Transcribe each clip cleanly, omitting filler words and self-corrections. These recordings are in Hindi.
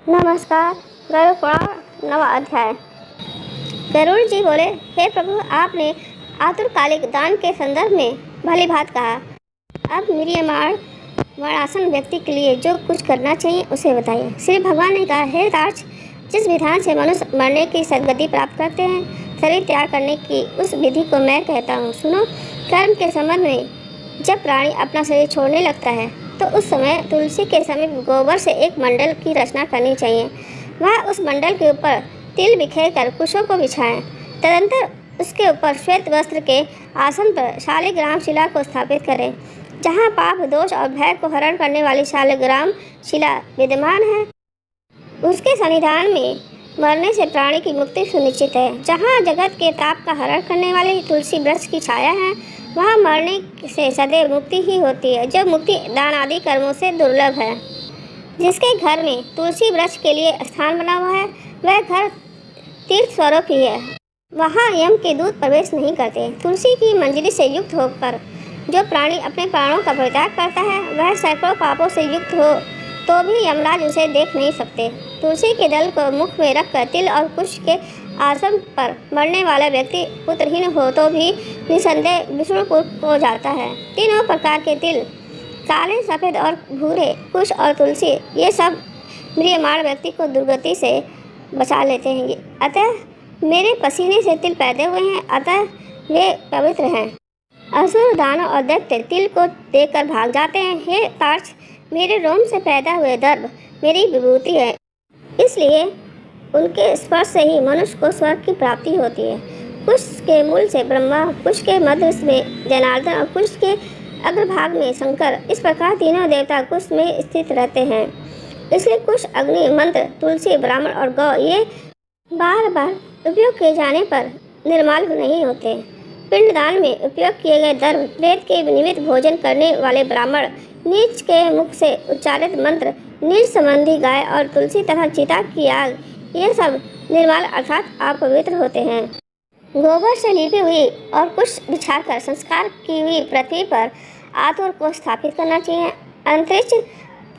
नमस्कार। गरुड़ पुराण नवा अध्याय। गरुड़ जी बोले, हे प्रभु, आपने आतुरकालिक दान के संदर्भ में भली बात कहा। अब मरणासन व्यक्ति के लिए जो कुछ करना चाहिए उसे बताइए। श्री भगवान ने कहा, हे तार्क्ष, जिस विधान से मनुष्य मरने की सद्गति प्राप्त करते हैं, शरीर त्याग करने की उस विधि को मैं कहता हूँ। सुनो। कर्म के संबंध में जब प्राणी अपना शरीर छोड़ने लगता है तो उस समय तुलसी के समीप गोबर से एक मंडल की रचना करनी चाहिए। वह उस मंडल के ऊपर तिल बिखेर कर कुशों को बिछाएं। तदंतर उसके ऊपर श्वेत वस्त्र के आसन पर शालिग्राम शिला को स्थापित करें। जहाँ पाप, दोष और भय को हरण करने वाली शालिग्राम शिला विद्यमान है, उसके सन्निधान में मरने से प्राणी की मुक्ति सुनिश्चित है। जहाँ जगत के ताप का हरण करने वाली तुलसी वृक्ष की छाया है, वहाँ मरने से सदैव मुक्ति ही होती है, जो मुक्ति दान आदि कर्मों से दुर्लभ है। जिसके घर में तुलसी वृक्ष के लिए स्थान बना हुआ है, वह घर तीर्थ स्वरूप ही है। वहाँ यम के दूत प्रवेश नहीं करते। तुलसी की मंजरी से युक्त होकर जो प्राणी अपने प्राणों का परित्याग करता है, वह सैकड़ों पापों से युक्त हो तो भी यमराज उसे देख नहीं सकते। तुलसी के दल को मुख में रखकर तिल और कुश के आसन पर मरने वाला व्यक्ति पुत्रहीन हो तो भी निसंदेह विष्णुपुर हो जाता है। तीनों प्रकार के तिल, काले, सफ़ेद और भूरे, कुश और तुलसी, ये सब म्रियमाण व्यक्ति को दुर्गति से बचा लेते हैं। अतः मेरे पसीने से तिल पैदा हुए हैं, अतः वे पवित्र हैं। असुर, दानव और दैत्य तिल को देखकर भाग जाते हैं। हे तार्क्ष, मेरे रोम से पैदा हुए दर्भ मेरी विभूति है, इसलिए उनके स्पर्श से ही मनुष्य को स्वर्ग की प्राप्ति होती है। कुश के मूल से ब्रह्मा, कुश के मध्य में जनार्दन और कुश के अग्रभाग में शंकर, इस प्रकार तीनों देवता कुश में स्थित रहते हैं। इसलिए कुश, अग्नि, मंत्र, तुलसी, ब्राह्मण और गौ ये बार बार उपयोग किए जाने पर निर्माल नहीं होते। पिंडदान में उपयोग किए गए दर्भ, वेद के निमित्त भोजन करने वाले ब्राह्मण, नीच के मुख से उच्चारित मंत्र, नीच संबंधी गाय और तुलसी तथा चिता की आग, ये सब निर्माल अर्थात अपवित्र होते हैं। गोबर से लिपी हुई और कुश बिछाकर संस्कार की हुई पृथ्वी पर आतुर को स्थापित करना चाहिए। अंतरिक्ष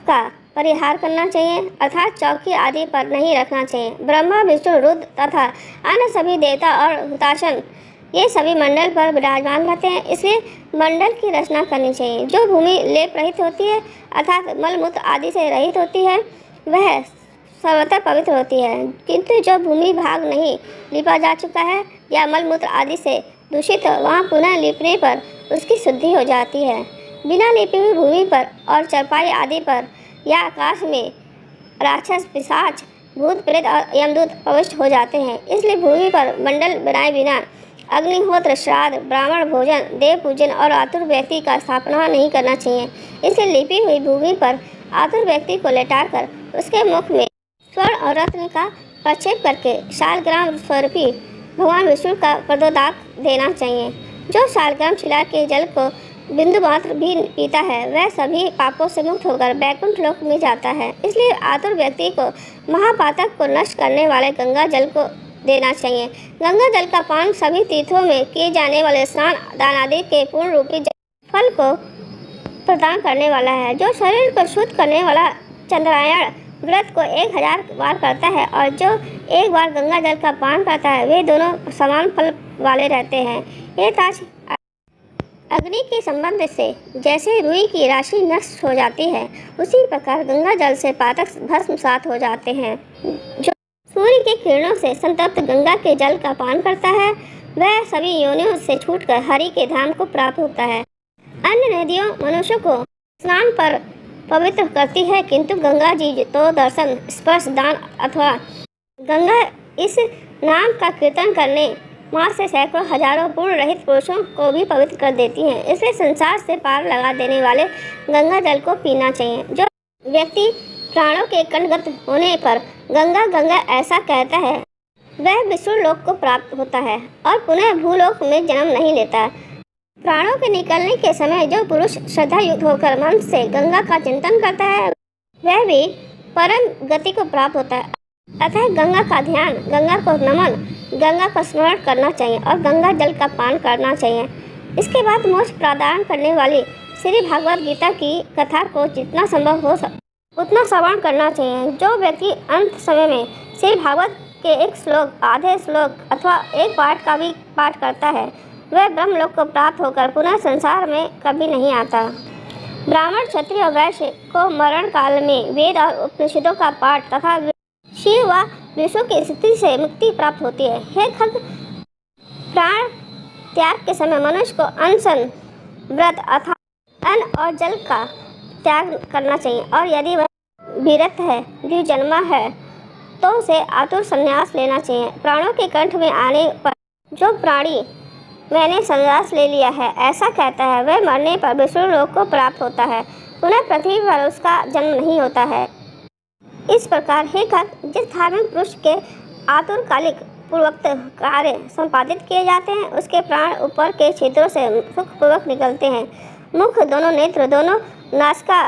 का परिहार करना चाहिए, अर्थात चौकी आदि पर नहीं रखना चाहिए। ब्रह्मा, विष्णु, रुद्र तथा अन्य सभी देवता और हुताशन ये सभी मंडल पर विराजमान रहते हैं, इसलिए मंडल की रचना करनी चाहिए। जो भूमि लेप रहित होती है, अर्थात मलमूत्र आदि से रहित होती है, वह सर्वथा पवित्र होती है। किंतु जो भूमि भाग नहीं लिपा जा चुका है या मलमूत्र आदि से दूषित हो, वहाँ पुनः लिपने पर उसकी शुद्धि हो जाती है। बिना लिपी हुई भूमि पर और चरपाई आदि पर या आकाश में राक्षस, पिशाच, भूत, प्रेत और यमदूत प्रविष्ट हो जाते हैं। इसलिए भूमि पर मंडल बनाए बिना अग्निहोत्र, श्राद्ध, ब्राह्मण भोजन, देव पूजन और आतुर व्यक्ति का स्थापना नहीं करना चाहिए। इसलिए लिपी हुई भूमि पर आतुर व्यक्ति को लेटाकर उसके मुख में स्वर्ण और रत्न का प्रक्षेप करके शालग्राम स्वरूपी भगवान विष्णु का प्रदोदाक देना चाहिए। जो शालग्राम शिला के जल को बिंदु मात्र भी पीता है, वह सभी पापों से मुक्त होकर बैकुंठ लोक में जाता है। इसलिए आतुर व्यक्ति को महापातक को नष्ट करने वाले गंगा जल को देना चाहिए। गंगा जल का पान सभी तीर्थों में किए जाने वाले स्नान, दान आदि के पूर्ण रूपी फल को प्रदान करने वाला है। जो शरीर को शुद्ध करने वाला चंद्रायण व्रत को 1000 बार करता है और जो एक बार गंगा जल का पान करता है, वे दोनों समान फल वाले रहते हैं। ये ताज अग्नि के संबंध से जैसे रुई की राशि नष्ट हो जाती है, उसी प्रकार गंगा जल से पातक भस्मसात हो जाते हैं। जो सूर्य के किरणों से संतप्त गंगा के जल का पान करता है, वह सभी योनियों से छूटकर हरि के धाम को प्राप्त होता है। अन्य नदियों मनुष्य को स्नान पर पवित्र करती है, किंतु गंगा जी तो दर्शन, स्पर्श, दान अथवा गंगा इस नाम का कीर्तन करने मात्र से सैकड़ों हजारों पूर्ण रहित पुरुषों को भी पवित्र कर देती हैं। इसलिए संसार से पार लगा देने वाले गंगा जल को पीना चाहिए। जो व्यक्ति प्राणों के कंठगत होने पर गंगा गंगा ऐसा कहता है, वह विष्णु लोक को प्राप्त होता है और पुनः भूलोक में जन्म नहीं लेता। प्राणों के निकलने के समय जो पुरुष श्रद्धा युक्त होकर मन से गंगा का चिंतन करता है, वह भी परम गति को प्राप्त होता है। अतः गंगा का ध्यान, गंगा को नमन, गंगा का स्मरण करना चाहिए और गंगा जल का पान करना चाहिए। इसके बाद मोक्ष प्रदान करने वाली श्री भागवत गीता की कथा को जितना संभव हो उतना श्रवण करना चाहिए। जो व्यक्ति अंत समय में श्री भागवत के एक श्लोक, आधे श्लोक अथवा एक पाठ का भी पाठ करता है, वह ब्रह्मलोक को प्राप्त होकर पुनः संसार में कभी नहीं आता। ब्राह्मण, क्षत्रिय और वैश्य को मरण काल में वेद और उपनिषदों का पाठ तथा शिव व विष्णु की स्थिति से मुक्ति प्राप्त होती है। हे खग, प्राण त्याग के समय मनुष्य को अनशन, व्रत अथवा अन्न और जल का त्याग करना चाहिए, और यदि वह विरत है, द्विजन्मा है, तो उसे आतुर संन्यास लेना चाहिए। प्राणों के कंठ में आने पर जो प्राणी मैंने संन्यास ले लिया है ऐसा कहता है, वह मरने पर विष्णु लोक को प्राप्त होता है, पुनः पृथ्वी पर उसका जन्म नहीं होता है। इस प्रकार हे खग, जिस धार्मिक पुरुष के आतुरकालिक पूर्वोक्त कार्य संपादित किए जाते हैं, उसके प्राण ऊपर के छिद्रों से सुखपूर्वक निकलते हैं। मुख, दोनों नेत्र, दोनों नासिका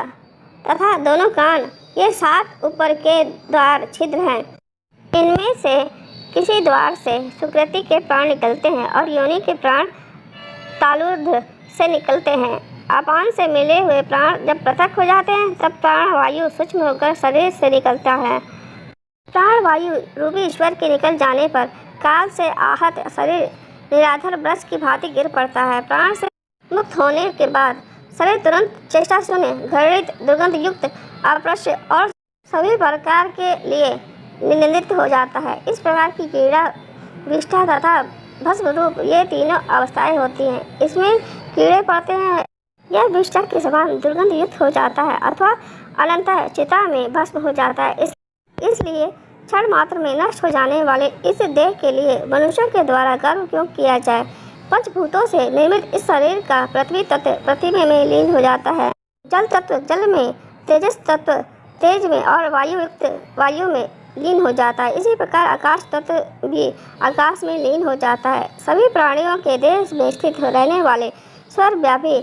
तथा दोनों कान, ये 7 ऊपर के द्वार छिद्र हैं। इनमें से किसी द्वार से सुकृति के प्राण निकलते हैं और योनि के प्राण तालुर्ध्व से निकलते हैं। अपान से मिले हुए प्राण जब पृथक हो जाते हैं, तब प्राण वायु सूक्ष्म होकर शरीर से निकलता है। प्राण वायु रूपी ईश्वर के निकल जाने पर काल से आहत शरीर निराधार वृक्ष की भांति गिर पड़ता है। प्राण से मुक्त होने के बाद शरीर तुरंत चेष्टा शून्य, घृणित, दुर्गंध युक्त, अपृश्य और सभी प्रकार के लिए निंदित हो जाता है। इस प्रकार की कीड़ा, विष्ठा तथा भस्म रूप ये तीनों अवस्थाएं होती हैं। इसमें कीड़े पड़ते हैं, यह विष्ठा के समान दुर्गंध युक्त हो जाता है अथवा अनंतः चिता में भस्म हो जाता है। इसलिए क्षण मात्र में नष्ट हो जाने वाले इस देह के लिए मनुष्यों के द्वारा गर्व क्यों किया जाए। पंचभूतों से निर्मित इस शरीर का पृथ्वी तत्व पृथ्वी में लीन हो जाता है, जल तत्व जल में, तेजस तत्व तेज में और वायु युक्त वायु में लीन हो जाता है। इसी प्रकार आकाश तत्व भी आकाश में लीन हो जाता है। सभी प्राणियों के देह में स्थित रहने वाले सर्वव्यापी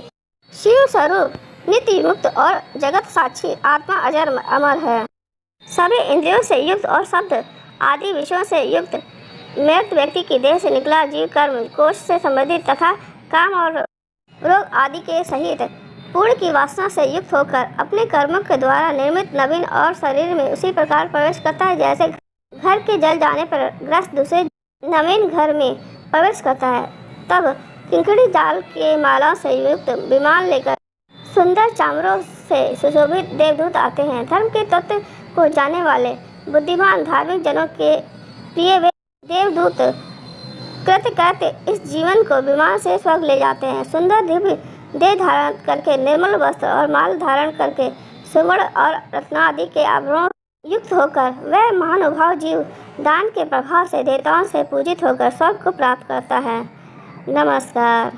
शिव स्वरूप नित्य मुक्त और जगत साक्षी आत्मा अजर अमर है। सभी इंद्रियों से युक्त और शब्द आदि विषयों से युक्त मृत व्यक्ति की देह से निकला जीव कर्म कोष से संबंधित तथा काम और रोग आदि के सहित पूर्ण की वासना से युक्त होकर अपने कर्मों के द्वारा निर्मित नवीन और शरीर में उसी प्रकार प्रवेश करता है, जैसे घर के जल जाने पर ग्रस्त दूसरे नवीन घर में प्रवेश करता है। तब किंकड़ी जाल के मालाओं से युक्त विमान लेकर सुंदर चामरों से सुशोभित देवदूत आते हैं। धर्म के तत्व को जानने वाले बुद्धिमान धार्मिक जनों के प्रिय वे देवदूत कृत्य करते इस जीवन को विमान से स्वर्ग ले जाते हैं। सुंदर दिव्य देह धारण करके, निर्मल वस्त्र और माल धारण करके, सुवर्ण और रत्नादि के आभरणों युक्त होकर वह महानुभाव जीव दान के प्रभाव से देवताओं से पूजित होकर स्वर्ग को प्राप्त करता है। नमस्कार।